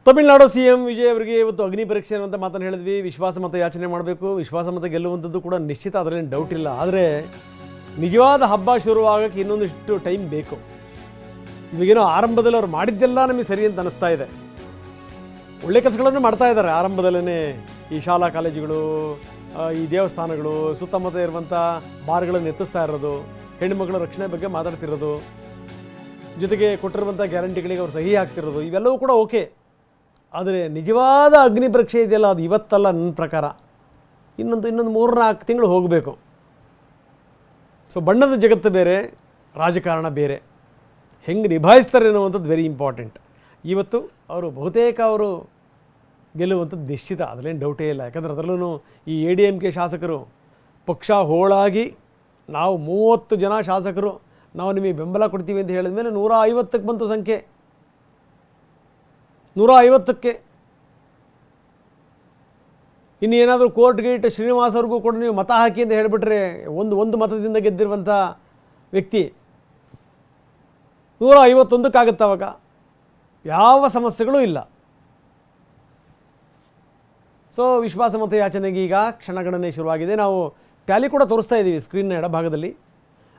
Tamil Nadu CM Vijay ಅವರಿಗೆ ಇವತ್ತು ಅಗ್ನಿ ಪರೀಕ್ಷೆ ಅಂತ ಮಾತನ್ನು ಹೇಳಿದ್ವಿ. ವಿಶ್ವಾಸಮತ ಯಾಚನೆ ಮಾಡಬೇಕು, ವಿಶ್ವಾಸಮತ ಗೆಲ್ಲುವಂಥದ್ದು ಕೂಡ ನಿಶ್ಚಿತ, ಅದರಲ್ಲಿ ಡೌಟ್ ಇಲ್ಲ. ಆದರೆ ನಿಜವಾದ ಹಬ್ಬ ಶುರುವಾಗಕ್ಕೆ ಇನ್ನೊಂದಿಷ್ಟು ಟೈಮ್ ಬೇಕು. ಇವಾಗೇನೋ ಆರಂಭದಲ್ಲಿ ಅವ್ರು ಮಾಡಿದ್ದೆಲ್ಲ ನಮಗೆ ಸರಿ ಅಂತ ಅನ್ನಿಸ್ತಾ ಇದೆ. ಒಳ್ಳೆ ಕೆಲಸಗಳನ್ನು ಮಾಡ್ತಾ ಇದ್ದಾರೆ ಆರಂಭದಲ್ಲೇ. ಈ ಶಾಲಾ ಕಾಲೇಜುಗಳು, ಈ ದೇವಸ್ಥಾನಗಳು, ಸುತ್ತಮುತ್ತ ಇರುವಂಥ ಬಾರ್ಗಳನ್ನು ಎತ್ತಿಸ್ತಾ ಇರೋದು, ಹೆಣ್ಣುಮಕ್ಕಳ ರಕ್ಷಣೆ ಬಗ್ಗೆ ಮಾತಾಡ್ತಿರೋದು, ಜೊತೆಗೆ ಕೊಟ್ಟಿರುವಂಥ ಗ್ಯಾರಂಟಿಗಳಿಗೆ ಅವ್ರು ಸಹಿ ಹಾಕ್ತಿರೋದು, ಇವೆಲ್ಲವೂ ಕೂಡ ಓಕೆ. ಆದರೆ ನಿಜವಾದ ಅಗ್ನಿ ಪರೀಕ್ಷೆ ಇದೆಯಲ್ಲ, ಅದು ಇವತ್ತಲ್ಲ ನನ್ನ ಪ್ರಕಾರ. ಇನ್ನೊಂದು 3-4 ತಿಂಗಳು ಹೋಗಬೇಕು. ಸೊ ಬಣ್ಣದ ಜಗತ್ತು ಬೇರೆ, ರಾಜಕಾರಣ ಬೇರೆ. ಹೆಂಗೆ ನಿಭಾಯಿಸ್ತಾರೆ ಅನ್ನುವಂಥದ್ದು ವೆರಿ ಇಂಪಾರ್ಟೆಂಟ್. ಇವತ್ತು ಬಹುತೇಕ ಅವರು ಗೆಲ್ಲುವಂಥದ್ದು ನಿಶ್ಚಿತ, ಅದರಲ್ಲೇನು ಡೌಟೇ ಇಲ್ಲ. ಯಾಕಂದರೆ ಅದರಲ್ಲೂ ಈ ADMK ಶಾಸಕರು ಪಕ್ಷ ಹೋಳಾಗಿ ನಾವು 30 ಜನ ಶಾಸಕರು ನಾವು ನಿಮಗೆ ಬೆಂಬಲ ಕೊಡ್ತೀವಿ ಅಂತ ಹೇಳಿದ ಮೇಲೆ 150ಕ್ಕೆ ಬಂತು ಸಂಖ್ಯೆ. 150ಕ್ಕೆ ಇನ್ನು ಏನಾದರೂ ಕೋರ್ಟ್ ಗೇಟ್ ಶ್ರೀನಿವಾಸ್ ಅವ್ರಿಗೂ ಕೂಡ ನೀವು ಮತ ಹಾಕಿ ಅಂತ ಹೇಳಿಬಿಟ್ರೆ, ಒಂದು ಮತದಿಂದ ಗೆದ್ದಿರುವಂಥ ವ್ಯಕ್ತಿ 151ಕ್ಕಾಗುತ್ತೆ. ಅವಾಗ ಯಾವ ಸಮಸ್ಯೆಗಳೂ ಇಲ್ಲ. ಸೊ ವಿಶ್ವಾಸಮತ ಯಾಚನೆಗೆ ಈಗ ಕ್ಷಣಗಣನೆ ಶುರುವಾಗಿದೆ. ನಾವು ಟ್ಯಾಲಿ ಕೂಡ ತೋರಿಸ್ತಾ ಇದ್ದೀವಿ ಸ್ಕ್ರೀನ್ನ ಎಡಭಾಗದಲ್ಲಿ.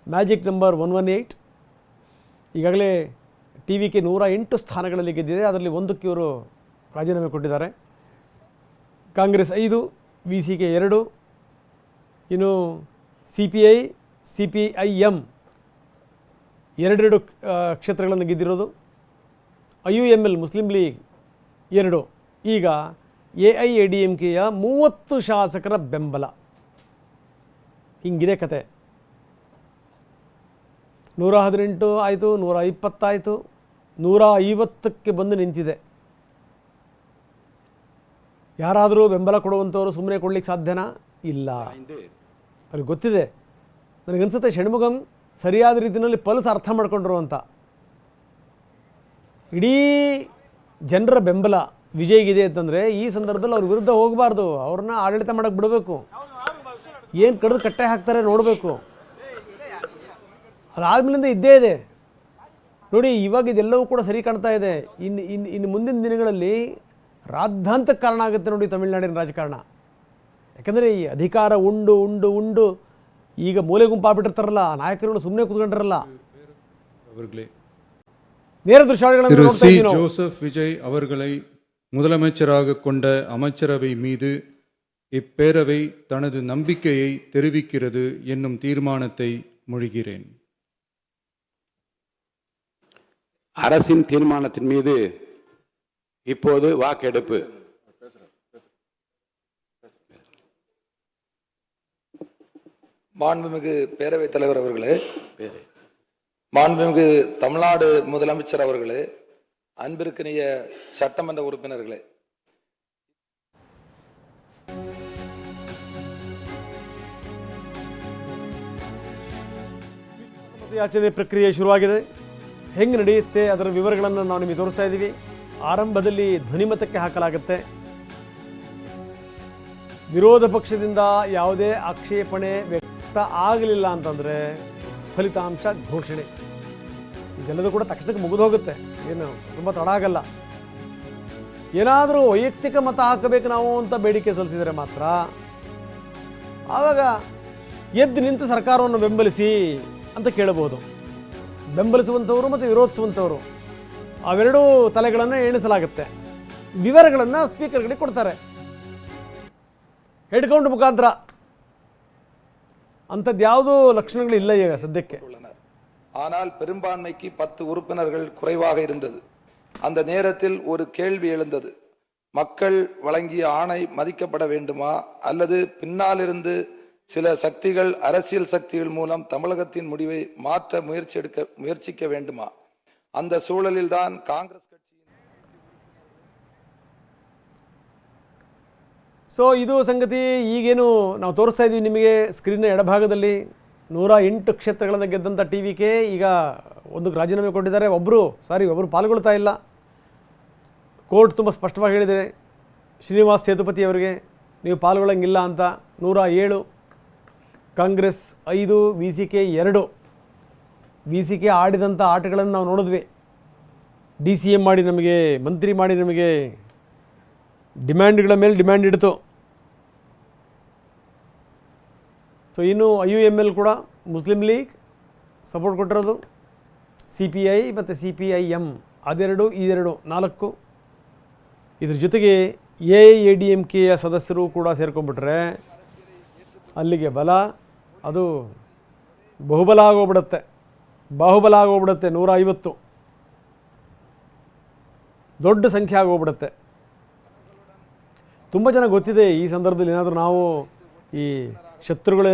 ಮ್ಯಾಜಿಕ್ ನಂಬರ್ 118 ಈಗಾಗಲೇ TVK 108 ಸ್ಥಾನಗಳಲ್ಲಿ ಗೆದ್ದಿದೆ. ಅದರಲ್ಲಿ 1ಕ್ಕೆ ಇವರು ರಾಜೀನಾಮೆ ಕೊಟ್ಟಿದ್ದಾರೆ. ಕಾಂಗ್ರೆಸ್ 5, VCK 2, ಇನ್ನು CPI, CPIM 2 ಕ್ಷೇತ್ರಗಳನ್ನು ಗೆದ್ದಿರೋದು. IUML Muslim league 2. ಈಗ AIADMKಯ 30 ಶಾಸಕರ ಬೆಂಬಲ. ಹಿಂಗಿದೆ ಕತೆ. 118 ಆಯಿತು, 120 ಆಯಿತು, 150ಕ್ಕೆ ಬಂದು ನಿಂತಿದೆ. ಯಾರಾದರೂ ಬೆಂಬಲ ಕೊಡುವಂಥವ್ರು ಸುಮ್ಮನೆ ಕೊಡಲಿಕ್ಕೆ ಸಾಧ್ಯನಾ? ಇಲ್ಲ. ಅವ್ರಿಗೆ ಗೊತ್ತಿದೆ. ನನಗನ್ಸುತ್ತೆ ಷಣ್ಮುಗಂ ಸರಿಯಾದ ರೀತಿಯಲ್ಲಿ ಪಲ್ಸ್ ಅರ್ಥ ಮಾಡ್ಕೊಂಡ್ರು ಅಂತ. ಇಡೀ ಜನರ ಬೆಂಬಲ ವಿಜಯ್ಗಿದೆ ಅಂತಂದರೆ ಈ ಸಂದರ್ಭದಲ್ಲಿ ಅವ್ರ ವಿರುದ್ಧ ಹೋಗಬಾರ್ದು. ಅವ್ರನ್ನ ಆಡಳಿತ ಮಾಡೋಕ್ಕೆ ಬಿಡಬೇಕು. ಏನು ಕಡಿದು ಕಟ್ಟೆ ಹಾಕ್ತಾರೆ ನೋಡಬೇಕು. ಅದಾದಮೇಲಿಂದ ಇದ್ದೇ ಇದೆ ನೋಡಿ. ಇವಾಗ ಇದೆಲ್ಲವೂ ಕೂಡ ಸರಿ ಕಾಣ್ತಾ ಇದೆ. ಇನ್ನು ಮುಂದಿನ ದಿನಗಳಲ್ಲಿ ರಾದ್ಧಾಂತಕ್ಕೆ ಕಾರಣ ಆಗುತ್ತೆ ನೋಡಿ ತಮಿಳುನಾಡಿನ ರಾಜಕಾರಣ. ಯಾಕಂದರೆ ಈ ಅಧಿಕಾರ ಉಂಡು ಉಂಡು ಉಂಡು ಈಗ ಮೂಲೆ ಗುಂಪಾಗ್ಬಿಟ್ಟಿರ್ತಾರಲ್ಲ, ನಾಯಕರುಗಳು ಸುಮ್ಮನೆ ಕೂತ್ಕೊಂಡಿರಲ್ಲ. ನೇರ ದೃಶ್ಯಾವಳಿಗಳನ್ನು ஜோசப் விஜய் அவர்களை முதலமைச்சராக கொண்ட அமைச்சரவை மீது இப்பேரவை தனது நம்பிக்கையை தெரிவிக்கிறது என்னும் தீர்மானத்தை மொழிகிறேன். அரசின் தீர்மானத்தின் மீது இப்போது வாக்கெடுப்பு. மாண்புமிகு பேரவைத் தலைவர் அவர்களே, மாண்புமிகு தமிழ்நாடு முதலமைச்சர் அவர்களே, அன்பிற்கினிய சட்டமன்ற உறுப்பினர்களே, ಯಾಚನೆ ಪ್ರಕ್ರಿಯೆ ಶುರುವಾಗಿದೆ. ಹೆಂಗೆ ನಡೆಯುತ್ತೆ ಅದರ ವಿವರಗಳನ್ನು ನಾವು ನಿಮಗೆ ತೋರಿಸ್ತಾ ಇದ್ದೀವಿ. ಆರಂಭದಲ್ಲಿ ಧ್ವನಿಮತಕ್ಕೆ ಹಾಕಲಾಗುತ್ತೆ. ವಿರೋಧ ಪಕ್ಷದಿಂದ ಯಾವುದೇ ಆಕ್ಷೇಪಣೆ ವ್ಯಕ್ತ ಆಗಲಿಲ್ಲ ಅಂತಂದರೆ ಫಲಿತಾಂಶ ಘೋಷಣೆ. ಇದೆಲ್ಲದೂ ಕೂಡ ತಕ್ಷಣಕ್ಕೆ ಮುಗಿದು ಹೋಗುತ್ತೆ. ಏನು ತುಂಬ ತಡ ಆಗಲ್ಲ. ಏನಾದರೂ ವೈಯಕ್ತಿಕ ಮತ ಹಾಕಬೇಕು ನಾವು ಅಂತ ಬೇಡಿಕೆ ಸಲ್ಲಿಸಿದರೆ ಮಾತ್ರ ಆವಾಗ ಎದ್ದು ನಿಂತು ಸರ್ಕಾರವನ್ನು ಬೆಂಬಲಿಸಿ ಅಂತ ಕೇಳಬಹುದು. ಬೆಂಬಲಿಸುವಂಥವರು ಮತ್ತು ವಿರೋಧಿಸುವಂಥವರು ಅವೆರಡೂ ತಲೆಗಳನ್ನು ಎಣಿಸಲಾಗುತ್ತೆ. ವಿವರಗಳನ್ನು ಸ್ಪೀಕರ್ಗಳಿಗೆ ಕೊಡ್ತಾರೆ ಹೆಡ್ಕೌಂಟ್ ಮುಖಾಂತರ. ಅಂಥದ್ದು ಯಾವುದೂ ಲಕ್ಷಣಗಳಿಲ್ಲ ಈಗ ಸದ್ಯಕ್ಕೆ. ஆனால் பெரும்பான்மைக்கு 10 உறுப்பினர்கள் குறைவாக இருந்தது. அந்த நேரத்தில் ஒரு கேள்வி எழுந்தது. மக்கள் வழங்கிய ஆணை மதிக்கப்பட வேண்டுமா, அல்லது பின்னாலிருந்து சில சக்திகள், அரசியல் சக்திகள் மூலம் தமிழகத்தின் முடிவை மாற்ற முயற்சிக்க வேண்டுமா? அந்த சூழலில் தான் காங்கிரஸ் கட்சி. ಸೊ ಇದು ಸಂಗತಿ. ಈಗೇನು ನಾವು ತೋರಿಸ್ತಾ ಇದ್ದೀವಿ ನಿಮಗೆ ಸ್ಕ್ರೀನ್ನ ಎಡಭಾಗದಲ್ಲಿ 108 ಕ್ಷೇತ್ರಗಳನ್ನು ಗೆದ್ದಂಥ TVK ಈಗ 1ಕ್ಕೆ ರಾಜೀನಾಮೆ ಕೊಟ್ಟಿದ್ದಾರೆ. ಒಬ್ಬರು ಪಾಲ್ಗೊಳ್ತಾ ಇಲ್ಲ. ಕೋರ್ಟ್ ತುಂಬ ಸ್ಪಷ್ಟವಾಗಿ ಹೇಳಿದರೆ ಶ್ರೀನಿವಾಸ್ ಸೇತುಪತಿ ಅವರಿಗೆ ನೀವು ಪಾಲ್ಗೊಳ್ಳಂಗಿಲ್ಲ ಅಂತ. 107. ಕಾಂಗ್ರೆಸ್ 5, VCK 2. VCK ಆಡಿದಂಥ ಆಟಗಳನ್ನು ನಾವು ನೋಡಿದ್ವಿ. DCM ಮಾಡಿ ನಮಗೆ ಮಂತ್ರಿ ಮಾಡಿ ನಮಗೆ ಡಿಮ್ಯಾಂಡ್ಗಳ ಮೇಲೆ ಡಿಮ್ಯಾಂಡ್ ಇಡ್ತು. ಸೊ ಇನ್ನು IUML ಕೂಡ ಮುಸ್ಲಿಂ ಲೀಗ್ ಸಪೋರ್ಟ್ ಕೊಟ್ಟಿರೋದು, CPI ಮತ್ತು CPIM ಅದೆರಡು ಇದೆರಡು 4. ಇದ್ರ ಜೊತೆಗೆ AIADMKಯ ಸದಸ್ಯರು ಕೂಡ ಸೇರ್ಕೊಂಡ್ಬಿಟ್ರೆ ಅಲ್ಲಿಗೆ ಬಲ ಅದು ಬಹುಬಲ ಆಗೋಗ್ಬಿಡುತ್ತೆ, ಬಾಹುಬಲ ಆಗೋಗ್ಬಿಡುತ್ತೆ. 150 ದೊಡ್ಡ ಸಂಖ್ಯೆ ಆಗೋಗ್ಬಿಡುತ್ತೆ. ತುಂಬ ಜನ ಗೊತ್ತಿದೆ ಈ ಸಂದರ್ಭದಲ್ಲಿ ಏನಾದರೂ ನಾವು ಈ ಶತ್ರುಗಳ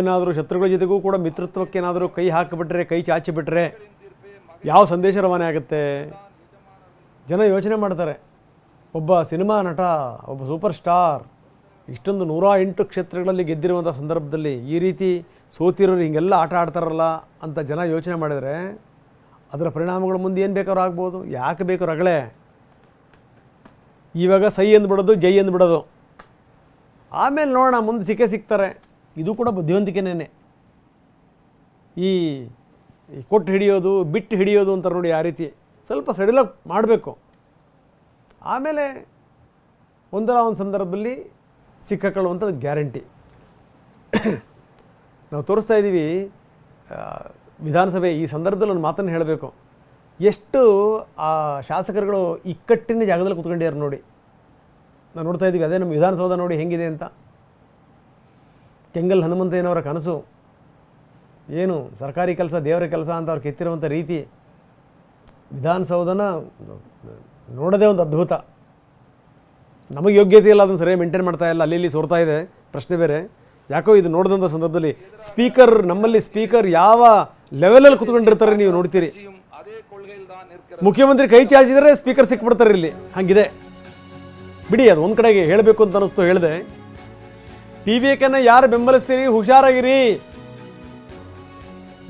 ಜೊತೆಗೂ ಕೂಡ ಮಿತ್ರತ್ವಕ್ಕೆ ಏನಾದರೂ ಕೈ ಹಾಕಿಬಿಟ್ರೆ, ಕೈ ಚಾಚಿಬಿಟ್ರೆ ಯಾವ ಸಂದೇಶ ರವಾನೆ ಆಗುತ್ತೆ? ಜನ ಯೋಚನೆ ಮಾಡ್ತಾರೆ. ಒಬ್ಬ ಸಿನಿಮಾ ನಟ, ಒಬ್ಬ ಸೂಪರ್ ಸ್ಟಾರ್ ಇಷ್ಟೊಂದು 108 ಕ್ಷೇತ್ರಗಳಲ್ಲಿ ಗೆದ್ದಿರುವಂಥ ಸಂದರ್ಭದಲ್ಲಿ ಈ ರೀತಿ ಸೋತಿರೋರು ಹಿಂಗೆಲ್ಲ ಆಟ ಆಡ್ತಾರಲ್ಲ ಅಂತ ಜನ ಯೋಚನೆ ಮಾಡಿದರೆ ಅದರ ಪರಿಣಾಮಗಳು ಮುಂದೆ ಏನು ಬೇಕಾದ್ರೂ ಆಗ್ಬೋದು. ಯಾಕೆ ಬೇಕು ರಗಳೆ? ಇವಾಗ ಸೈ ಅಂದ್ಬಿಡೋದು, ಜೈ ಅಂದ್ಬಿಡೋದು, ಆಮೇಲೆ ನೋಡೋಣ ಮುಂದೆ ಸಿಗ್ತಾರೆ. ಇದು ಕೂಡ ಬುದ್ಧಿವಂತಿಕೆನೇ. ಈ ಕೊಟ್ಟು ಹಿಡಿಯೋದು, ಬಿಟ್ಟು ಹಿಡಿಯೋದು ಅಂತಾರೆ ನೋಡಿ, ಆ ರೀತಿ ಸ್ವಲ್ಪ ಸಡಿಲಾಗಿ ಮಾಡಬೇಕು. ಆಮೇಲೆ ಒಂದಲ್ಲ ಒಂದು ಸಂದರ್ಭದಲ್ಲಿ ಸಿಕ್ಕಾಕೊಳ್ಳುವಂಥದ್ದು ಗ್ಯಾರಂಟಿ. ನಾವು ತೋರಿಸ್ತಾ ಇದ್ದೀವಿ ವಿಧಾನಸಭೆ. ಈ ಸಂದರ್ಭದಲ್ಲಿ ಒಂದು ಮಾತನ್ನು ಹೇಳಬೇಕು. ಎಷ್ಟು ಆ ಶಾಸಕರುಗಳು ಇಕ್ಕಟ್ಟಿನ ಜಾಗದಲ್ಲಿ ಕೂತ್ಕೊಂಡಿದ್ದಾರೆ ನೋಡಿ. ನಾವು ನೋಡ್ತಾ ಇದ್ದೀವಿ. ಅದೇ ನಮ್ಮ ವಿಧಾನಸೌಧ ನೋಡಿ ಹೆಂಗಿದೆ ಅಂತ. ಕೆಂಗಲ್ ಹನುಮಂತಯ್ಯನವರ ಕನಸು ಏನು ಸರ್ಕಾರಿ ಕೆಲಸ ದೇವರ ಕೆಲಸ ಅಂತ ಅವ್ರು ಕೆತ್ತಿರುವಂಥ ರೀತಿ, ವಿಧಾನಸೌಧನ ನೋಡೋದೇ ಒಂದು ಅದ್ಭುತ. ನಮಗೆ ಯೋಗ್ಯತೆ ಇಲ್ಲ, ಅದನ್ನು ಸರಿಯಾಗಿ ಮೇಂಟೈನ್ ಮಾಡ್ತಾ ಇಲ್ಲ, ಅಲ್ಲಿ ಸೋರ್ತಾ ಇದೆ, ಪ್ರಶ್ನೆ ಬೇರೆ. ಯಾಕೋ ಇದು ನೋಡಿದಂಥ ಸಂದರ್ಭದಲ್ಲಿ ನಮ್ಮಲ್ಲಿ ಸ್ಪೀಕರ್ ಯಾವ ಲೆವೆಲಲ್ಲಿ ಕೂತ್ಕೊಂಡಿರ್ತಾರೆ ನೀವು ನೋಡ್ತೀರಿ. ಮುಖ್ಯಮಂತ್ರಿ ಕೈ ಚಾಚಿದರೆ ಸ್ಪೀಕರ್ ಸಿಕ್ಬಿಡ್ತಾರೆ ಇಲ್ಲಿ, ಹಾಗಿದೆ ಬಿಡಿ. ಅದು ಒಂದು ಕಡೆಗೆ ಹೇಳಬೇಕು ಅಂತ ಅನ್ನಿಸ್ತು, ಹೇಳಿದೆ. TVKನ ಯಾರು ಬೆಂಬಲಿಸ್ತೀರಿ ಹುಷಾರಾಗಿರಿ.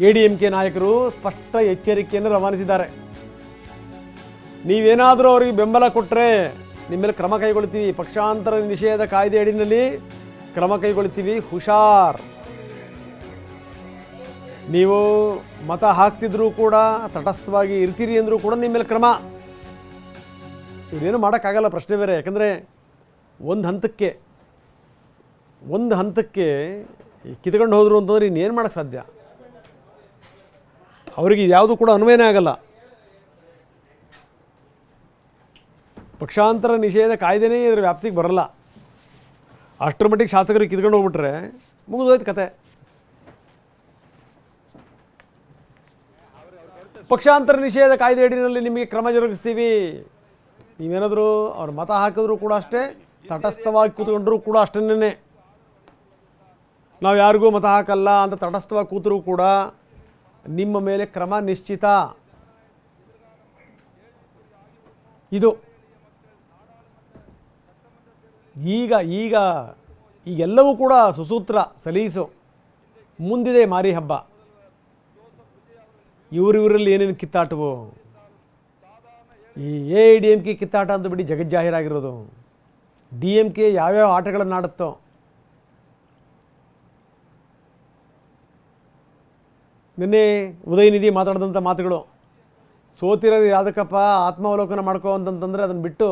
ADMK ನಾಯಕರು ಸ್ಪಷ್ಟ ಎಚ್ಚರಿಕೆಯನ್ನು ರವಾನಿಸಿದ್ದಾರೆ. ನೀವೇನಾದರೂ ಅವರಿಗೆ ಬೆಂಬಲ ಕೊಟ್ಟರೆ ನಿಮ್ಮ ಮೇಲೆ ಕ್ರಮ ಕೈಗೊಳ್ತೀವಿ, ಪಕ್ಷಾಂತರ ನಿಷೇಧ ಕಾಯ್ದೆ ಅಡಿಯಲ್ಲಿ ಕ್ರಮ ಕೈಗೊಳ್ತೀವಿ, ಹುಷಾರ್. ನೀವು ಮತ ಹಾಕ್ತಿದ್ರೂ ಕೂಡ ತಟಸ್ಥವಾಗಿ ಇರ್ತೀರಿ ಅಂದರೂ ಕೂಡ ನಿಮ್ಮ ಮೇಲೆ ಕ್ರಮ. ಇವರೇನು ಮಾಡೋಕ್ಕಾಗಲ್ಲ, ಪ್ರಶ್ನೆ ಬೇರೆ. ಯಾಕಂದರೆ ಒಂದು ಹಂತಕ್ಕೆ ಕಿತ್ಕೊಂಡು ಹೋದರು ಅಂತಂದ್ರೆ ಇನ್ನೇನು ಮಾಡೋಕ್ಕೆ ಸಾಧ್ಯ? ಅವರಿಗೆ ಯಾವುದು ಕೂಡ ಅನ್ವಯನೇ ಆಗಲ್ಲ. ಪಕ್ಷಾಂತರ ನಿಷೇಧ ಕಾಯ್ದೆನೇ ಇದರ ವ್ಯಾಪ್ತಿಗೆ ಬರಲ್ಲ. ಅಷ್ಟರ ಮಟ್ಟಿಗೆ ಶಾಸಕರಿಗೆ ಕಿತ್ಕೊಂಡು ಹೋಗ್ಬಿಟ್ರೆ ಮುಗಿದೋಯ್ತು ಕತೆ. ಪಕ್ಷಾಂತರ ನಿಷೇಧ ಕಾಯ್ದೆ ಅಡಿಯಲ್ಲಿ ನಿಮಗೆ ಕ್ರಮ ಜರುಗಿಸ್ತೀವಿ. ನೀವೇನಾದರೂ ಅವ್ರು ಮತ ಹಾಕಿದ್ರು ಕೂಡ ಅಷ್ಟೇ, ತಟಸ್ಥವಾಗಿ ಕೂತ್ಕೊಂಡ್ರೂ ಕೂಡ ಅಷ್ಟನ್ನೇ. ನಾವು ಯಾರಿಗೂ ಮತ ಹಾಕಲ್ಲ ಅಂತ ತಟಸ್ಥವಾಗಿ ಕೂತರೂ ಕೂಡ ನಿಮ್ಮ ಮೇಲೆ ಕ್ರಮ ನಿಶ್ಚಿತ. ಇದು ಈಗೆಲ್ಲವೂ ಕೂಡ ಸುಸೂತ್ರ ಸಲೀಸು. ಮುಂದಿದೆ ಮಾರಿ ಹಬ್ಬ. ಇವರಲ್ಲಿ ಏನೇನು ಕಿತ್ತಾಟವೋ, ಈ AIADMK ಕಿತ್ತಾಟ ಅಂತ ಬಿಡಿ ಜಗಜ್ಜಾಹೀರಾಗಿರೋದು. DMK ಯಾವ್ಯಾವ ಆಟಗಳನ್ನು ಆಡುತ್ತೋ. ನಿನ್ನೆ ಉದಯನಿಧಿ ಮಾತಾಡಿದಂಥ ಮಾತುಗಳು, ಸೋತಿರೋದು ಯಾವುದಕ್ಕಪ್ಪ ಆತ್ಮಾವಲೋಕನ ಮಾಡ್ಕೋ ಅಂತಂತಂದರೆ ಅದನ್ನು ಬಿಟ್ಟು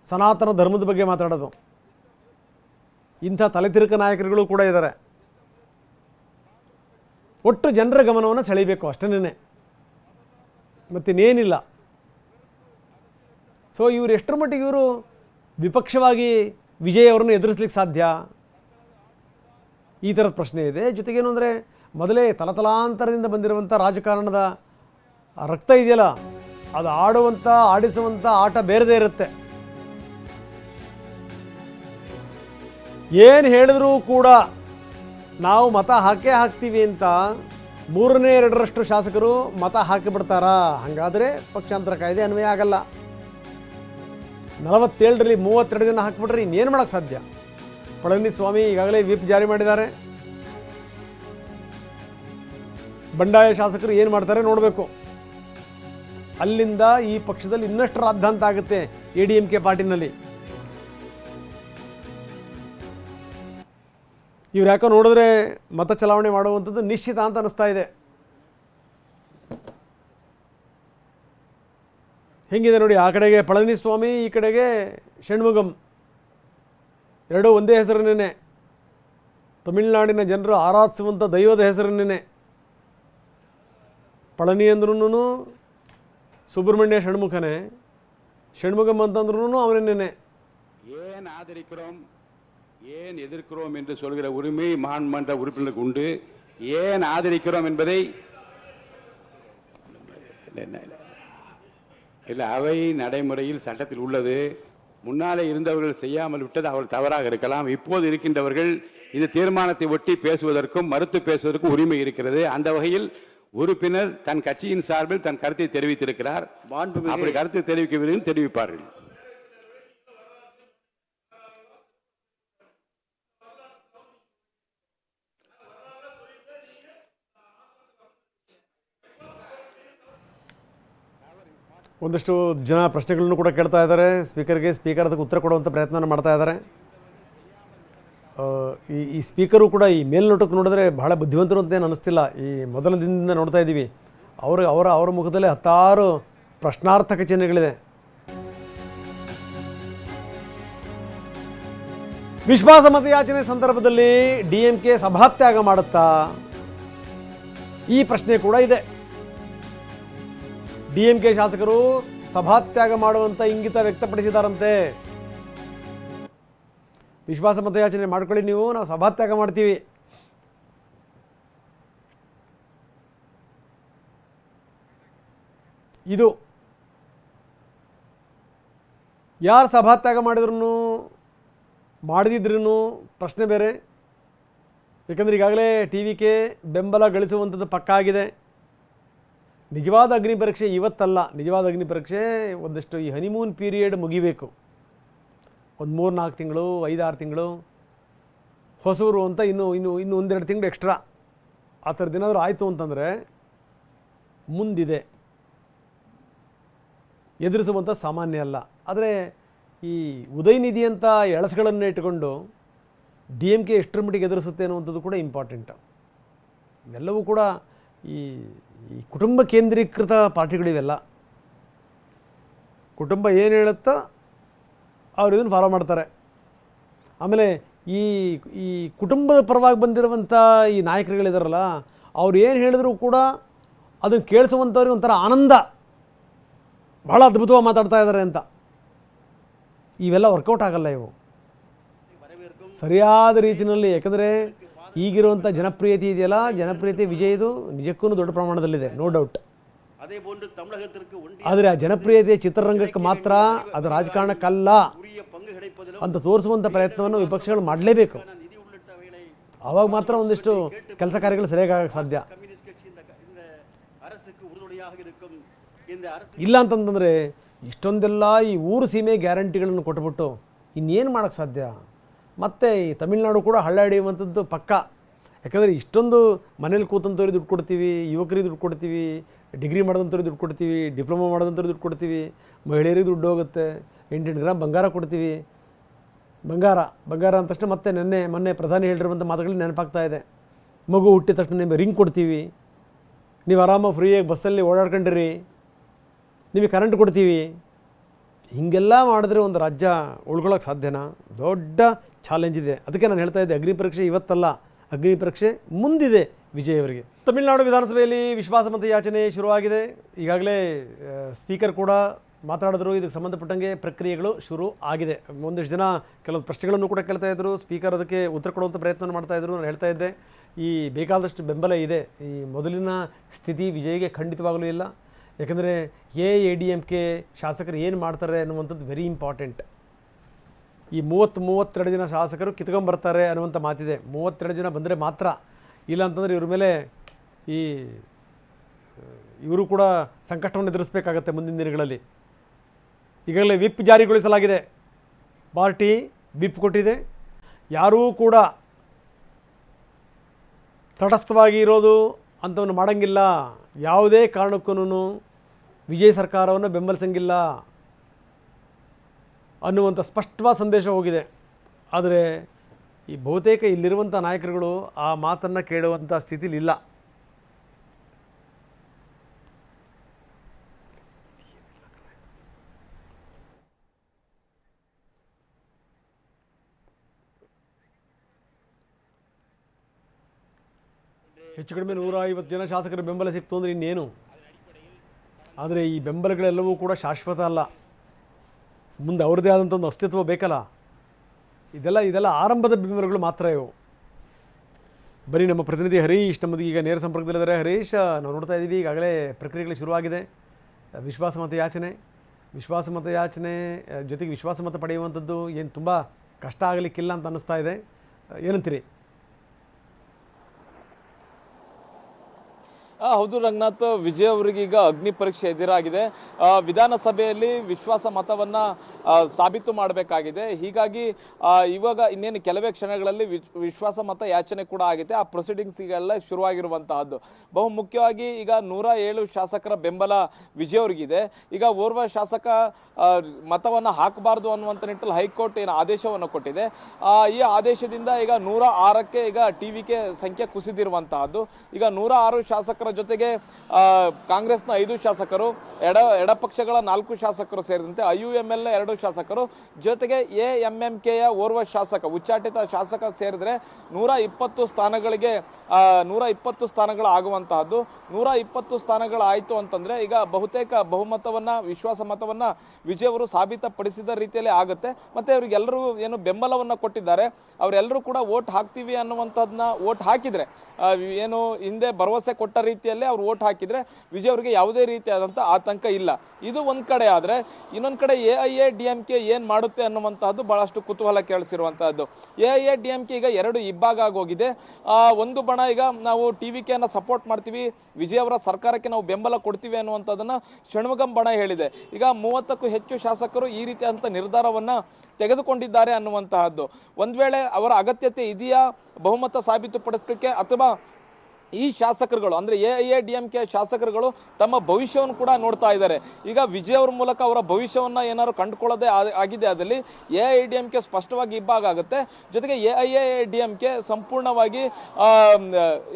ಸನಾತನ ಧರ್ಮದ ಬಗ್ಗೆ ಮಾತಾಡೋದು. ಇಂಥ ತಲೆತಿರುಕ ನಾಯಕರುಗಳು ಕೂಡ ಇದ್ದಾರೆ. ಒಟ್ಟು ಜನರ ಗಮನವನ್ನು ಸೆಳೀಬೇಕು ಅಷ್ಟೇನೆ, ಮತ್ತಿನ್ನೇನಿಲ್ಲ. ಸೊ ಇವರು ಎಷ್ಟರ ಮಟ್ಟಿಗೆ ಇವರು ವಿಪಕ್ಷವಾಗಿ ವಿಜಯ್ ಅವರನ್ನು ಎದುರಿಸ್ಲಿಕ್ಕೆ ಸಾಧ್ಯ? ಈ ಥರದ ಪ್ರಶ್ನೆ ಇದೆ. ಜೊತೆಗೇನು ಅಂದರೆ ಮೊದಲೇ ತಲತಲಾಂತರದಿಂದ ಬಂದಿರುವಂಥ ರಾಜಕಾರಣದ ರಕ್ತ ಇದೆಯಲ್ಲ, ಅದು ಆಡಿಸುವಂಥ ಆಟ ಬೇರೆದೇ ಇರುತ್ತೆ. ಏನು ಹೇಳಿದ್ರೂ ಕೂಡ ನಾವು ಮತ ಹಾಕ್ತೀವಿ ಅಂತ 3/2 ಶಾಸಕರು ಮತ ಹಾಕಿಬಿಡ್ತಾರಾ? ಹಾಗಾದರೆ ಪಕ್ಷಾಂತರ ಕಾಯ್ದೆ ಅನ್ವಯ ಆಗಲ್ಲ. 47ರಲ್ಲಿ 32 ಜನ ಹಾಕಿಬಿಟ್ರೆ ಇನ್ನೇನು ಮಾಡೋಕ್ಕೆ ಸಾಧ್ಯ? ಪಳನಿಸ್ವಾಮಿ ಈಗಾಗಲೇ ವಿಪ್ ಜಾರಿ ಮಾಡಿದ್ದಾರೆ. ಬಂಡಾಯ ಶಾಸಕರು ಏನು ಮಾಡ್ತಾರೆ ನೋಡಬೇಕು. ಅಲ್ಲಿಂದ ಈ ಪಕ್ಷದಲ್ಲಿ ಇನ್ನಷ್ಟು ರಾದ್ಧಾಂತ ಆಗುತ್ತೆ ADMK ಪಾರ್ಟಿನಲ್ಲಿ. ಇವ್ರು ಯಾಕೋ ನೋಡಿದ್ರೆ ಮತ ಚಲಾವಣೆ ಮಾಡುವಂಥದ್ದು ನಿಶ್ಚಿತ ಅಂತ ಅನ್ನಿಸ್ತಾ ಇದೆ. ಹೆಂಗಿದೆ ನೋಡಿ, ಆ ಕಡೆಗೆ ಪಳನಿಸ್ವಾಮಿ, ಈ ಕಡೆಗೆ ಷಣ್ಮುಗಂ, ಎರಡೂ ಒಂದೇ ಹೆಸರನ್ನೇ. ತಮಿಳುನಾಡಿನ ಜನರು ಆರಾಧಿಸುವಂಥ ದೈವದ ಹೆಸರನ್ನೇ. ಪಳನಿ ಅಂದ್ರೂ ಸುಬ್ರಹ್ಮಣ್ಯ ಷಣ್ಮುಖನೇ, ಷಣ್ಮುಗಂ ಅಂತಂದ್ರೂ ಅವನನ್ನೇ. ஏன் ஆதரிக்கிறோம் ஏன் எதிர்க்கிறோம் என்று சொல்கிற உரிமை மாண்புமன்ற உறுப்பினருக்கு உண்டு. ஏன் ஆதரிக்கிறோம் என்பதை இல்லை, அவை நடைமுறையில் சட்டத்தில் உள்ளது. முன்னாலே இருந்தவர்கள் செய்யாமல் விட்டது அவர் தவறாக இருக்கலாம். இப்போது இருக்கின்றவர்கள் இந்த தீர்மானத்தை ஒட்டி பேசுவதற்கும் மறுத்து பேசுவதற்கும் உரிமை இருக்கிறது. அந்த வகையில் உறுப்பினர் தன் கட்சியின் சார்பில் தன் கருத்தை தெரிவித்திருக்கிறார். அப்படி கருத்தை தெரிவிக்க தெரிவிப்பார்கள். ಒಂದಷ್ಟು ಜನ ಪ್ರಶ್ನೆಗಳನ್ನು ಕೂಡ ಕೇಳ್ತಾ ಇದ್ದಾರೆ ಸ್ಪೀಕರ್ಗೆ. ಸ್ಪೀಕರ್ ಅದಕ್ಕೆ ಉತ್ತರ ಕೊಡುವಂಥ ಪ್ರಯತ್ನ ಮಾಡ್ತಾ ಇದ್ದಾರೆ. ಈ ಸ್ಪೀಕರು ಕೂಡ ಈ ಮೇಲ್ನೋಟಕ್ಕೆ ನೋಡಿದ್ರೆ ಬಹಳ ಬುದ್ಧಿವಂತರು ಅಂತೇನು ಅನ್ನಿಸ್ತಿಲ್ಲ. ಈ ಮೊದಲ ದಿನದಿಂದ ನೋಡ್ತಾ ಇದ್ದೀವಿ, ಅವರ ಮುಖದಲ್ಲಿ ಹತ್ತಾರು ಪ್ರಶ್ನಾರ್ಥಕ ಚಿಹ್ನೆಗಳಿದೆ. ವಿಶ್ವಾಸ ಮತಯಾಚನೆ ಸಂದರ್ಭದಲ್ಲಿ DMK ಸಭಾತ್ಯಾಗ ಮಾಡುತ್ತಾ, ಈ ಪ್ರಶ್ನೆ ಕೂಡ ಇದೆ. DMK ಶಾಸಕರು ಸಭಾತ್ಯಾಗ ಮಾಡುವಂಥ ಇಂಗಿತ ವ್ಯಕ್ತಪಡಿಸಿದಾರಂತೆ. ವಿಶ್ವಾಸ ಮತಯಾಚನೆ ಮಾಡ್ಕೊಳ್ಳಿ ನೀವು, ನಾವು ಸಭಾತ್ಯಾಗ ಮಾಡ್ತೀವಿ. ಇದು ಯಾರು ಸಭಾತ್ಯಾಗ ಮಾಡಿದ್ರು ಮಾಡದಿದ್ರೂ ಪ್ರಶ್ನೆ ಬೇರೆ. ಯಾಕಂದರೆ ಈಗಾಗಲೇ TVK ಬೆಂಬಲ ಗಳಿಸುವಂಥದ್ದು ಪಕ್ಕಾ ಆಗಿದೆ. ನಿಜವಾದ ಅಗ್ನಿ ಪರೀಕ್ಷೆ ಇವತ್ತಲ್ಲ. ನಿಜವಾದ ಅಗ್ನಿ ಪರೀಕ್ಷೆ ಒಂದಷ್ಟು ಈ ಹನಿಮೂನ್ ಪೀರಿಯಡ್ ಮುಗಿಬೇಕು. ಒಂದು 3-4 ತಿಂಗಳು, 5-6 ತಿಂಗಳು, ಹೊಸವರು ಅಂತ ಇನ್ನು 1-2 ತಿಂಗಳು ಎಕ್ಸ್ಟ್ರಾ ಆ ಥರದ್ದೇನಾದರೂ ಆಯಿತು ಅಂತಂದರೆ ಮುಂದಿದೆ, ಎದುರಿಸುವಂಥ ಸಾಮಾನ್ಯ ಅಲ್ಲ. ಆದರೆ ಈ ಉದಯನಿಧಿ ಅಂತ ಎಳಸುಗಳನ್ನು ಇಟ್ಟುಕೊಂಡು DMK ಎಷ್ಟರ ಮಟ್ಟಿಗೆ ಎದುರಿಸುತ್ತೆ ಅನ್ನುವಂಥದ್ದು ಕೂಡ ಇಂಪಾರ್ಟೆಂಟ್. ಇವೆಲ್ಲವೂ ಕೂಡ ಈ ಕುಟುಂಬ ಕೇಂದ್ರೀಕೃತ ಪಾರ್ಟಿಗಳಿವೆಲ್ಲ. ಕುಟುಂಬ ಏನು ಹೇಳುತ್ತೋ ಅವ್ರು ಇದನ್ನು ಫಾಲೋ ಮಾಡ್ತಾರೆ. ಆಮೇಲೆ ಈ ಕುಟುಂಬದ ಪರವಾಗಿ ಬಂದಿರುವಂಥ ಈ ನಾಯಕರುಗಳಿದಾರಲ್ಲ, ಅವ್ರು ಏನು ಹೇಳಿದ್ರು ಕೂಡ ಅದನ್ನು ಕೇಳಿಸುವಂಥವ್ರಿಗೆ ಒಂಥರ ಆನಂದ, ಭಾಳ ಅದ್ಭುತವಾಗಿ ಮಾತಾಡ್ತಾ ಇದ್ದಾರೆ ಅಂತ. ಇವೆಲ್ಲ ವರ್ಕೌಟ್ ಆಗಲ್ಲ. ಇವು ಸರಿಯಾದ ರೀತಿಯಲ್ಲಿ, ಯಾಕಂದರೆ ಈಗಿರುವಂಥ ಜನಪ್ರಿಯತೆ ಇದೆಯಲ್ಲ, ಜನಪ್ರಿಯತೆ ವಿಜಯ ಇದು ನಿಜಕ್ಕೂ ದೊಡ್ಡ ಪ್ರಮಾಣದಲ್ಲಿದೆ, ನೋ ಡೌಟ್. ಆದರೆ ಆ ಜನಪ್ರಿಯತೆ ಚಿತ್ರರಂಗಕ್ಕೆ ಮಾತ್ರ, ಅದು ರಾಜಕಾರಣಕ್ಕಲ್ಲ ಅಂತ ತೋರಿಸುವಂಥ ಪ್ರಯತ್ನವನ್ನು ವಿಪಕ್ಷಗಳು ಮಾಡಲೇಬೇಕು. ಆವಾಗ ಮಾತ್ರ ಒಂದಿಷ್ಟು ಕೆಲಸ ಕಾರ್ಯಗಳು ಸರಿಯಾಗಿ ಆಗಕ್ಕೆ ಸಾಧ್ಯ. ಇಲ್ಲ ಅಂತಂತಂದರೆ ಇಷ್ಟೊಂದೆಲ್ಲ ಈ ಊರು ಸೀಮೆ ಗ್ಯಾರಂಟಿಗಳನ್ನು ಕೊಟ್ಬಿಟ್ಟು ಇನ್ನೇನು ಮಾಡೋಕ್ಕೆ ಸಾಧ್ಯ? ಮತ್ತು ಈ ತಮಿಳುನಾಡು ಕೂಡ ಹಳ್ಳ ಹಿಡಿಯುವಂಥದ್ದು ಪಕ್ಕ. ಯಾಕಂದರೆ ಇಷ್ಟೊಂದು ಮನೇಲಿ ಕೂತಂಥವ್ರಿಗೆ ದುಡ್ಡು ಕೊಡ್ತೀವಿ, ಯುವಕರಿಗೆ ದುಡ್ಡು ಕೊಡ್ತೀವಿ, ಡಿಗ್ರಿ ಮಾಡಿದಂಥವ್ರಿಗೆ ದುಡ್ಡು ಕೊಡ್ತೀವಿ, ಡಿಪ್ಲೊಮಾ ಮಾಡಿದಂಥವ್ರಿಗೆ ದುಡ್ಡು ಕೊಡ್ತೀವಿ, ಮಹಿಳೆಯರಿಗೆ ದುಡ್ಡು ಹೋಗುತ್ತೆ, 8 ಗ್ರಾಮ್ ಬಂಗಾರ ಕೊಡ್ತೀವಿ. ಬಂಗಾರ ಅಂದ ತಕ್ಷಣ ಮತ್ತೆ ಮೊನ್ನೆ ಪ್ರಧಾನಿ ಹೇಳಿರುವಂಥ ಮಾತುಗಳು ನೆನಪಾಗ್ತಾ ಇದೆ. ಮಗು ಹುಟ್ಟಿದ ತಕ್ಷಣ ನಿಮಗೆ ರಿಂಗ್ ಕೊಡ್ತೀವಿ, ನೀವು ಆರಾಮಾಗಿ ಫ್ರೀಯಾಗಿ ಬಸ್ಸಲ್ಲಿ ಓಡಾಡ್ಕೊಂಡಿರಿ, ನಿಮಗೆ ಕರೆಂಟ್ ಕೊಡ್ತೀವಿ. ಹೀಗೆಲ್ಲ ಮಾಡಿದ್ರೆ ಒಂದು ರಾಜ್ಯ ಉಳ್ಕೊಳ್ಳೋಕೆ ಸಾಧ್ಯನಾ? ದೊಡ್ಡ ಚಾಲೆಂಜ್ ಇದೆ. ಅದಕ್ಕೆ ನಾನು ಹೇಳ್ತಾ ಇದ್ದೆ, ಅಗ್ನಿ ಪರೀಕ್ಷೆ ಇವತ್ತಲ್ಲ, ಅಗ್ನಿ ಪರೀಕ್ಷೆ ಮುಂದಿದೆ ವಿಜಯ್ ಅವರಿಗೆ. ತಮಿಳುನಾಡು ವಿಧಾನಸಭೆಯಲ್ಲಿ ವಿಶ್ವಾಸಮತ ಯಾಚನೆ ಶುರುವಾಗಿದೆ. ಈಗಾಗಲೇ ಸ್ಪೀಕರ್ ಕೂಡ ಮಾತಾಡಿದ್ರು. ಇದಕ್ಕೆ ಸಂಬಂಧಪಟ್ಟಂಗೆ ಪ್ರಕ್ರಿಯೆಗಳು ಶುರು ಆಗಿದೆ. ಒಂದಿಷ್ಟು ಜನ ಕೆಲವು ಪ್ರಶ್ನೆಗಳನ್ನು ಕೂಡ ಕೇಳ್ತಾ ಇದ್ದರು. ಸ್ಪೀಕರ್ ಅದಕ್ಕೆ ಉತ್ತರ ಕೊಡುವಂಥ ಪ್ರಯತ್ನ ಮಾಡ್ತಾಯಿದ್ರು. ನಾನು ಹೇಳ್ತಾ ಇದ್ದೆ, ಈ ಬೇಕಾದಷ್ಟು ಬೆಂಬಲ ಇದೆ. ಈ ಮೊದಲಿನ ಸ್ಥಿತಿ ವಿಜಯ್ಗೆ ಖಂಡಿತವಾಗಲೂ ಇಲ್ಲ. ಯಾಕಂದರೆ ADMK ಶಾಸಕರು ಏನು ಮಾಡ್ತಾರೆ ಅನ್ನುವಂಥದ್ದು ವೆರಿ ಇಂಪಾರ್ಟೆಂಟ್. ಈ 32 ಜನ ಶಾಸಕರು ಕಿತ್ಕೊಂಬರ್ತಾರೆ ಅನ್ನುವಂಥ ಮಾತಿದೆ. 32 ಜನ ಬಂದರೆ ಮಾತ್ರ. ಇಲ್ಲ ಅಂತಂದರೆ ಇವ್ರ ಮೇಲೆ ಇವರು ಕೂಡ ಸಂಕಷ್ಟವನ್ನು ಎದುರಿಸಬೇಕಾಗತ್ತೆ ಮುಂದಿನ ದಿನಗಳಲ್ಲಿ. ಈಗಾಗಲೇ ವಿಪ್ ಜಾರಿಗೊಳಿಸಲಾಗಿದೆ. ಪಾರ್ಟಿ ವಿಪ್ ಕೊಟ್ಟಿದೆ. ಯಾರೂ ಕೂಡ ತಟಸ್ಥವಾಗಿ ಇರೋದು ಅಂಥವನ್ನು ಮಾಡೋಂಗಿಲ್ಲ. ಯಾವುದೇ ಕಾರಣಕ್ಕೂ ವಿಜಯ್ ಸರ್ಕಾರವನ್ನು ಬೆಂಬಲಿಸಂಗಿಲ್ಲ ಅನ್ನುವಂಥ ಸ್ಪಷ್ಟವಾದ ಸಂದೇಶ ಹೋಗಿದೆ. ಆದರೆ ಈ ಬಹುತೇಕ ಇಲ್ಲಿರುವಂಥ ನಾಯಕರುಗಳು ಆ ಮಾತನ್ನು ಕೇಳುವಂಥ ಸ್ಥಿತಿಲಿಲ್ಲ. ಹೆಚ್ಚು ಕಡಿಮೆ 150 ಜನ ಶಾಸಕರ ಬೆಂಬಲ ಸಿಕ್ತು ಅಂದರೆ ಇನ್ನೇನು. ಆದರೆ ಈ ಬೆಂಬಲಗಳೆಲ್ಲವೂ ಕೂಡ ಶಾಶ್ವತ ಅಲ್ಲ, ಮುಂದೆ ಅವ್ರದ್ದೇ ಆದಂಥ ಒಂದು ಅಸ್ತಿತ್ವ ಬೇಕಲ್ಲ. ಇದೆಲ್ಲ ಆರಂಭದ ಬೆಂಬಲಗಳು ಮಾತ್ರ ಇವು. ಬರೀ ನಮ್ಮ ಪ್ರತಿನಿಧಿ ಹರೀಶ್ ನಮ್ಮದಿಗೆ ಈಗ ನೇರ ಸಂಪರ್ಕದಲ್ಲಿದ್ದಾರೆ. ಹರೀಶ್, ನಾವು ನೋಡ್ತಾ ಇದ್ದೀವಿ ಈಗಾಗಲೇ ಪ್ರಕ್ರಿಯೆಗಳು ಶುರುವಾಗಿದೆ. ವಿಶ್ವಾಸಮತ ಯಾಚನೆ ಜೊತೆಗೆ ವಿಶ್ವಾಸಮತ ಪಡೆಯುವಂಥದ್ದು ಏನು ತುಂಬ ಕಷ್ಟ ಆಗಲಿಕ್ಕಿಲ್ಲ ಅಂತ ಅನ್ನಿಸ್ತಾ ಇದೆ. ಏನಂತೀರಿ? ಹೌದು ರಂಗನಾಥ್, ವಿಜಯ್ ಅವರಿಗೀಗ ಅಗ್ನಿ ಪರೀಕ್ಷೆ ಎದುರಾಗಿದೆ. ವಿಧಾನಸಭೆಯಲ್ಲಿ ವಿಶ್ವಾಸ ಮತವನ್ನ ಸಾಬೀತು ಮಾಡಬೇಕಾಗಿದೆ. ಹೀಗಾಗಿ ಇವಾಗ ಇನ್ನೇನು ಕೆಲವೇ ಕ್ಷಣಗಳಲ್ಲಿ ವಿಶ್ವಾಸ ಮತ ಯಾಚನೆ ಕೂಡ ಆಗಿದೆ. ಆ ಪ್ರೊಸೀಡಿಂಗ್ಸ್ಗೆಲ್ಲ ಶುರುವಾಗಿರುವಂತಹದ್ದು. ಬಹು ಮುಖ್ಯವಾಗಿ ಈಗ 107 ಶಾಸಕರ ಬೆಂಬಲ ವಿಜಯ್ ಅವರಿಗಿದೆ. ಈಗ ಓರ್ವ ಶಾಸಕ ಮತವನ್ನ ಹಾಕಬಾರ್ದು ಅನ್ನುವಂಥ ನಿಟ್ಟಲ್ಲಿ ಹೈಕೋರ್ಟ್ ಏನು ಆದೇಶವನ್ನು ಕೊಟ್ಟಿದೆ. ಈ ಆದೇಶದಿಂದ ಈಗ 106ಕ್ಕೆ ಈಗ ಟಿವಿಕೆ ಸಂಖ್ಯೆ ಕುಸಿದಿರುವಂತಹದ್ದು. ಈಗ 106 ಶಾಸಕರ ಜೊತೆಗೆ ಕಾಂಗ್ರೆಸ್ನ 5 ಶಾಸಕರು, ಎಡಪಕ್ಷಗಳ 4 ಶಾಸಕರು ಸೇರಿದಂತೆ IUML 2 ಶಾಸಕರು, ಜೊತೆಗೆ AMMKಯ ಓರ್ವ ಶಾಸಕ, ಉಚ್ಚಾಟಿತ ಶಾಸಕ ಸೇರಿದ್ರೆ 120 ಸ್ಥಾನಗಳಿಗೆ 120 ಸ್ಥಾನಗಳಾಗುವಂತಹದ್ದು. 120 ಸ್ಥಾನಗಳಾಯಿತು ಅಂತಂದ್ರೆ ಈಗ ಬಹುತೇಕ ಬಹುಮತವನ್ನ, ವಿಶ್ವಾಸ ಮತವನ್ನ ವಿಜಯ್ ಅವರು ಸಾಬೀತಪಡಿಸಿದ ರೀತಿಯಲ್ಲಿ ಆಗುತ್ತೆ. ಮತ್ತೆ ಅವರಿಗೆಲ್ಲರೂ ಏನು ಬೆಂಬಲವನ್ನ ಕೊಟ್ಟಿದ್ದಾರೆ ಅವರೆಲ್ಲರೂ ಕೂಡ ವೋಟ್ ಹಾಕ್ತೀವಿ ಅನ್ನುವಂಥದ್ದನ್ನ ವೋಟ್ ಹಾಕಿದ್ರೆ, ಏನು ಹಿಂದೆ ಭರವಸೆ ಕೊಟ್ಟ ರೀತಿಯಲ್ಲೇ ಅವ್ರು ವೋಟ್ ಹಾಕಿದ್ರೆ ವಿಜಯ್ ಅವರಿಗೆ ಯಾವುದೇ ರೀತಿಯಾದಂಥ ಆತಂಕ ಇಲ್ಲ. ಇದು ಒಂದ್ ಕಡೆ ಆದ್ರೆ, ಇನ್ನೊಂದ್ ಕಡೆ AIADMK ಏನ್ ಮಾಡುತ್ತೆ ಅನ್ನುವಂತಹದ್ದು ಬಹಳಷ್ಟು ಕುತೂಹಲ ಕೇಳಿಸಿರುವಂತಹದ್ದು. AIADMK ಈಗ 2 ಇಬ್ಬಾಗ ಆಗೋಗಿದೆ. ಒಂದು ಬಣ ಈಗ ನಾವು TVKನ ಸಪೋರ್ಟ್ ಮಾಡ್ತೀವಿ, ವಿಜಯ್ ಅವರ ಸರ್ಕಾರಕ್ಕೆ ನಾವು ಬೆಂಬಲ ಕೊಡ್ತೀವಿ ಅನ್ನುವಂಥದ್ದನ್ನ ಷಣ್ಮುಗಂ ಬಣ ಹೇಳಿದೆ. ಈಗ 30ಕ್ಕೂ ಹೆಚ್ಚು ಶಾಸಕರು ಈ ರೀತಿಯಾದಂಥ ನಿರ್ಧಾರವನ್ನ ತೆಗೆದುಕೊಂಡಿದ್ದಾರೆ ಅನ್ನುವಂತಹದ್ದು. ಒಂದ್ ವೇಳೆ ಅವರ ಅಗತ್ಯತೆ ಇದೆಯಾ ಬಹುಮತ ಸಾಬೀತುಪಡಿಸಲಿಕ್ಕೆ, ಅಥವಾ ಈ ಶಾಸಕರುಗಳು ಅಂದ್ರೆ AIADMK ಶಾಸಕರುಗಳು ತಮ್ಮ ಭವಿಷ್ಯವನ್ನು ಕೂಡ ನೋಡ್ತಾ ಇದ್ದಾರೆ. ಈಗ ವಿಜಯ್ ಅವ್ರ ಮೂಲಕ ಅವರ ಭವಿಷ್ಯವನ್ನ ಏನಾದ್ರು ಕಂಡುಕೊಳ್ಳೋದೇ ಆಗಿದೆ ಆದಲ್ಲಿ AIADMK ಸ್ಪಷ್ಟವಾಗಿ ಇಬ್ಬಾಗ ಆಗುತ್ತೆ. ಜೊತೆಗೆ AIADMK ಸಂಪೂರ್ಣವಾಗಿ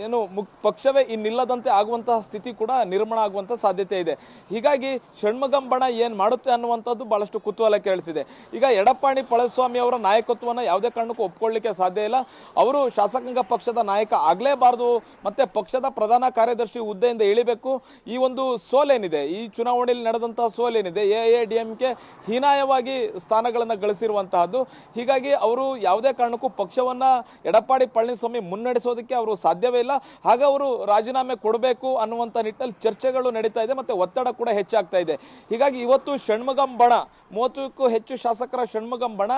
ಏನು ಪಕ್ಷವೇ ಇನ್ನಿಲ್ಲದಂತೆ ಆಗುವಂತಹ ಸ್ಥಿತಿ ಕೂಡ ನಿರ್ಮಾಣ ಆಗುವಂತ ಸಾಧ್ಯತೆ ಇದೆ. ಹೀಗಾಗಿ ಷಣ್ಮುಗಂ ಬಣ ಏನ್ ಮಾಡುತ್ತೆ ಅನ್ನುವಂಥದ್ದು ಬಹಳಷ್ಟು ಕುತೂಹಲ ಕೇಳಿಸಿದೆ. ಈಗ ಎಡಪ್ಪಾಡಿ ಪಳನಿಸ್ವಾಮಿ ಅವರ ನಾಯಕತ್ವವನ್ನು ಯಾವುದೇ ಕಾರಣಕ್ಕೂ ಒಪ್ಕೊಳ್ಳಿಕ್ಕೆ ಸಾಧ್ಯ ಇಲ್ಲ. ಅವರು ಶಾಸಕಾಂಗ ಪಕ್ಷದ ನಾಯಕ ಆಗಲೇಬಾರದು, ಮತ್ತೆ ಪಕ್ಷದ ಪ್ರಧಾನ ಕಾರ್ಯದರ್ಶಿ ಹುದ್ದೆಯಿಂದ ಇಳಿಬೇಕು. ಈ ಒಂದು ಸೋಲೇನಿದೆ, ಈ ಚುನಾವಣೆಯಲ್ಲಿ ನಡೆದಂತಹ ಸೋಲೇನಿದೆ, AIADMK ಹೀನಾಯವಾಗಿ ಸ್ಥಾನಗಳನ್ನು ಗಳಿಸಿರುವಂತಹದ್ದು. ಹೀಗಾಗಿ ಅವರು ಯಾವುದೇ ಕಾರಣಕ್ಕೂ ಪಕ್ಷವನ್ನ ಎಡಪ್ಪಾಡಿ ಪಳನಿಸ್ವಾಮಿ ಮುನ್ನಡೆಸೋದಕ್ಕೆ ಅವರು ಸಾಧ್ಯವೇ ಇಲ್ಲ. ಹಾಗೆ ಅವರು ರಾಜೀನಾಮೆ ಕೊಡಬೇಕು ಅನ್ನುವಂಥ ನಿಟ್ಟಿನಲ್ಲಿ ಚರ್ಚೆಗಳು ನಡೀತಾ ಇದೆ, ಮತ್ತೆ ಒತ್ತಡ ಕೂಡ ಹೆಚ್ಚಾಗ್ತಾ ಇದೆ. ಹೀಗಾಗಿ ಇವತ್ತು ಷಣ್ಮುಗಂ ಬಣ, 30ಕ್ಕೂ ಹೆಚ್ಚು ಶಾಸಕರ ಷಣ್ಮುಗಂ ಬಣ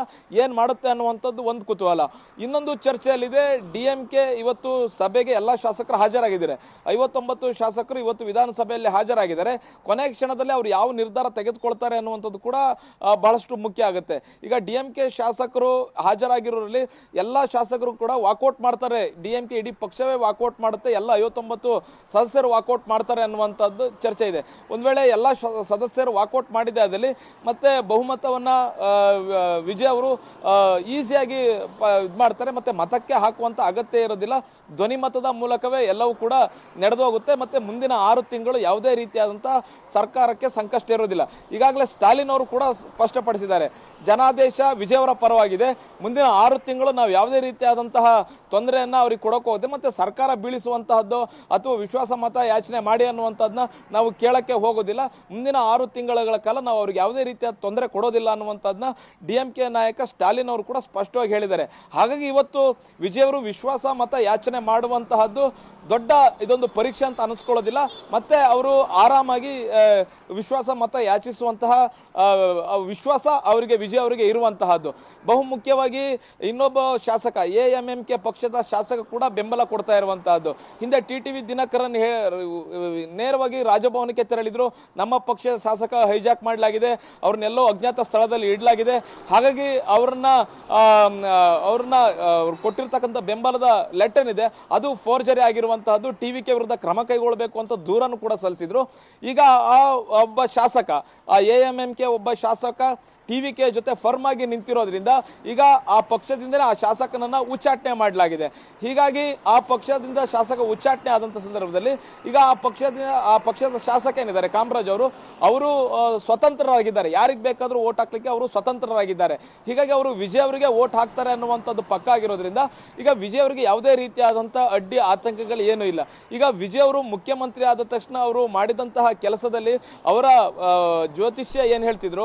ಏನ್ ಮಾಡುತ್ತೆ ಅನ್ನುವಂಥದ್ದು ಒಂದು ಕುತೂಹಲ. ಇನ್ನೊಂದು ಚರ್ಚೆಯಲ್ಲಿದೆ, DMK ಇವತ್ತು ಸಭೆಗೆ ಎಲ್ಲ ಶಾಸಕರು ಹಾಜರಾಗಿದ್ದಾರೆ. 59 ಶಾಸಕರು ಇವತ್ತು ವಿಧಾನಸಭೆಯಲ್ಲಿ ಹಾಜರಾಗಿದ್ದಾರೆ. ಕೊನೆಯ ಕ್ಷಣದಲ್ಲಿ ಅವರು ಯಾವ ನಿರ್ಧಾರ ತೆಗೆದುಕೊಳ್ತಾರೆ ಅನ್ನುವಂಥದ್ದು ಕೂಡ ಬಹಳಷ್ಟು ಮುಖ್ಯ ಆಗುತ್ತೆ. ಈಗ DMK ಶಾಸಕರು ಹಾಜರಾಗಿರೋರಲ್ಲಿ ಎಲ್ಲ ಶಾಸಕರು ಕೂಡ ವಾಕೌಟ್ ಮಾಡ್ತಾರೆ. DMK ಇಡೀ ಪಕ್ಷವೇ ವಾಕೌಟ್ ಮಾಡುತ್ತೆ, ಎಲ್ಲ 59 ಸದಸ್ಯರು ವಾಕೌಟ್ ಮಾಡ್ತಾರೆ ಅನ್ನುವಂಥದ್ದು ಚರ್ಚೆ ಇದೆ. ಒಂದ್ ವೇಳೆ ಎಲ್ಲ ಸದಸ್ಯರು ವಾಕೌಟ್ ಮಾಡಿದೆ ಆದಲ್ಲಿ ಮತ್ತೆ ಬಹುಮತವನ್ನ ವಿಜಯ್ ಅವರು ಈಸಿಯಾಗಿ ಇದು ಮಾಡ್ತಾರೆ, ಮತ್ತೆ ಮತಕ್ಕೆ ಹಾಕುವಂತ ಅಗತ್ಯ ಇರೋದಿಲ್ಲ. ಧ್ವನಿ ಮತದ ಮೂಲಕವೇ ಎಲ್ಲವೂ ಕೂಡ ನಡೆದೋಗುತ್ತೆ. ಮತ್ತೆ ಮುಂದಿನ 6 ತಿಂಗಳು ಯಾವುದೇ ರೀತಿಯಾದಂತಹ ಸರ್ಕಾರಕ್ಕೆ ಸಂಕಷ್ಟ ಇರೋದಿಲ್ಲ. ಈಗಾಗಲೇ ಸ್ಟಾಲಿನ್ ಅವರು ಕೂಡ ಸ್ಪಷ್ಟಪಡಿಸಿದ್ದಾರೆ, ಜನಾದೇಶ ವಿಜಯ್ ಅವರ ಪರವಾಗಿದೆ, ಮುಂದಿನ 6 ತಿಂಗಳು ನಾವು ಯಾವುದೇ ರೀತಿಯಾದಂತಹ ತೊಂದರೆಯನ್ನ ಅವ್ರಿಗೆ ಕೊಡೋಕೆ ಹೋಗುತ್ತೆ, ಮತ್ತೆ ಸರ್ಕಾರ ಬೀಳಿಸುವಂತಹದ್ದು ಅಥವಾ ವಿಶ್ವಾಸ ಮತ ಯಾಚನೆ ಮಾಡಿ ಅನ್ನುವಂಥದ್ದನ್ನ ನಾವು ಕೇಳಕ್ಕೆ ಹೋಗೋದಿಲ್ಲ. ಮುಂದಿನ 6 ತಿಂಗಳ ಕಾಲ ನಾವು ಅವ್ರಿಗೆ ಯಾವುದೇ ರೀತಿಯ ತೊಂದರೆ ಕೊಡೋದಿಲ್ಲ ಅನ್ನುವಂಥದ್ದನ್ನ DMK ನಾಯಕ ಸ್ಟಾಲಿನ್ ಅವರು ಕೂಡ ಸ್ಪಷ್ಟವಾಗಿ ಹೇಳಿದ್ದಾರೆ. ಹಾಗಾಗಿ ಇವತ್ತು ವಿಜಯ್ ಅವರು ವಿಶ್ವಾಸ ಮತ ಯಾಚನೆ ಮಾಡುವಂತಹದ್ದು ದೊಡ್ಡ ಇದೊಂದು ಪರೀಕ್ಷೆ ಅಂತ ಅನಿಸ್ಕೊಳ್ಳೋದಿಲ್ಲ. ಮತ್ತೆ ಅವರು ಆರಾಮಾಗಿ ವಿಶ್ವಾಸ ಮತ ಯಾಚಿಸುವಂತಹ ವಿಶ್ವಾಸ ಅವರಿಗೆ ವಿಜಯ್ ಅವರಿಗೆ ಇರುವಂತಹದ್ದು. ಬಹು ಮುಖ್ಯವಾಗಿ ಇನ್ನೊಬ್ಬ ಶಾಸಕ AMMK ಪಕ್ಷದ ಶಾಸಕ ಕೂಡ ಬೆಂಬಲ ಕೊಡ್ತಾ ಇರುವಂತಹದ್ದು. ಹಿಂದೆ TTV ದಿನಕರನ್ ನೇರವಾಗಿ ರಾಜಭವನಕ್ಕೆ ತೆರಳಿದ್ರು, ನಮ್ಮ ಪಕ್ಷದ ಶಾಸಕ ಹೈಜಾಕ್ ಮಾಡಲಾಗಿದೆ, ಅವ್ರನ್ನೆಲ್ಲೋ ಅಜ್ಞಾತ ಸ್ಥಳದಲ್ಲಿ ಇಡಲಾಗಿದೆ, ಹಾಗಾಗಿ ಅವ್ರನ್ನ ಕೊಟ್ಟಿರ್ತಕ್ಕಂಥ ಬೆಂಬಲದ ಲೆಟರ್ ಇದೆ ಅದು ಫೋರ್ಜರಿ ಆಗಿರುವಂತಹದ್ದು, TVK ವಿರುದ್ಧ ಕ್ರಮ ಕೈಗೊಳ್ಳಬೇಕು ಅಂತ ದೂರನ್ನು ಕೂಡ ಸಲ್ಲಿಸಿದ್ರು. ಈಗ ಆ ಒಬ್ಬ ಶಾಸಕ, AMMK ಒಬ್ಬ ಶಾಸಕ TVK ಜೊತೆ ಫರ್ಮ್ ಆಗಿ ನಿಂತಿರೋದ್ರಿಂದ ಈಗ ಆ ಪಕ್ಷದಿಂದಲೇ ಆ ಶಾಸಕನನ್ನ ಉಚ್ಚಾಟನೆ ಮಾಡಲಾಗಿದೆ. ಹೀಗಾಗಿ ಆ ಪಕ್ಷದಿಂದ ಶಾಸಕ ಉಚ್ಚಾಟನೆ ಆದಂತ ಸಂದರ್ಭದಲ್ಲಿ ಈಗ ಆ ಪಕ್ಷದ ಶಾಸಕ ಏನಿದ್ದಾರೆ ಕಾಮರಾಜ್ ಅವರು ಸ್ವತಂತ್ರರಾಗಿದ್ದಾರೆ. ಯಾರಿಗೆ ಬೇಕಾದ್ರೂ ವೋಟ್ ಹಾಕ್ಲಿಕ್ಕೆ ಅವರು ಸ್ವತಂತ್ರರಾಗಿದ್ದಾರೆ. ಹೀಗಾಗಿ ಅವರು ವಿಜಯ್ ಅವರಿಗೆ ವೋಟ್ ಹಾಕ್ತಾರೆ ಅನ್ನುವಂಥದ್ದು ಪಕ್ಕ ಆಗಿರೋದ್ರಿಂದ ಈಗ ವಿಜಯ್ ಅವರಿಗೆ ಯಾವುದೇ ರೀತಿಯಾದಂಥ ಅಡ್ಡಿ ಆತಂಕಗಳು ಏನೂ ಇಲ್ಲ. ಈಗ ವಿಜಯ್ ಅವರು ಮುಖ್ಯಮಂತ್ರಿ ಆದ ತಕ್ಷಣ ಅವರು ಮಾಡಿದಂತಹ ಕೆಲಸದಲ್ಲಿ ಅವರ ಜ್ಯೋತಿಷ್ಯ ಏನು ಹೇಳ್ತಿದ್ರು.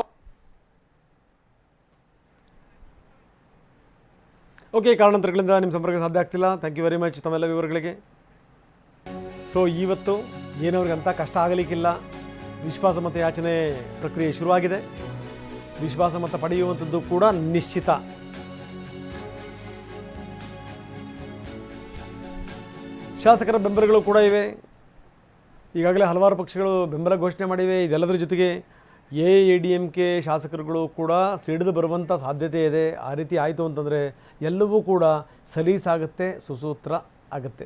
ಓಕೆ, ಕಾರಣಾಂತರಗಳಿಂದ ನಿಮ್ಮ ಸಂಪರ್ಕ ಸಾಧ್ಯ ಆಗ್ತಿಲ್ಲ. ಥ್ಯಾಂಕ್ ಯು ವೆರಿ ಮಚ್ ತಮ್ಮೆಲ್ಲ ವಿವರಗಳಿಗೆ. ಸೊ ಇವತ್ತು ಏನವ್ರಿಗೆ ಅಂತ ಕಷ್ಟ ಆಗಲಿಕ್ಕಿಲ್ಲ. ವಿಶ್ವಾಸಮತ ಯಾಚನೆ ಪ್ರಕ್ರಿಯೆ ಶುರುವಾಗಿದೆ. ವಿಶ್ವಾಸಮತ ಪಡೆಯುವಂಥದ್ದು ಕೂಡ ನಿಶ್ಚಿತ. ಶಾಸಕರ ಬೆಂಬಲಗಳು ಕೂಡ ಇವೆ. ಈಗಾಗಲೇ ಹಲವಾರು ಪಕ್ಷಗಳು ಬೆಂಬಲ ಘೋಷಣೆ ಮಾಡಿವೆ. ಇದೆಲ್ಲದರ ಜೊತೆಗೆ AIADMK ಶಾಸಕರುಗಳು ಕೂಡ ಸಿಡಿದು ಬರುವಂಥ ಸಾಧ್ಯತೆ ಇದೆ. ಆ ರೀತಿ ಆಯಿತು ಅಂತಂದರೆ ಎಲ್ಲವೂ ಕೂಡ ಸಲೀಸಾಗುತ್ತೆ, ಸುಸೂತ್ರ ಆಗುತ್ತೆ.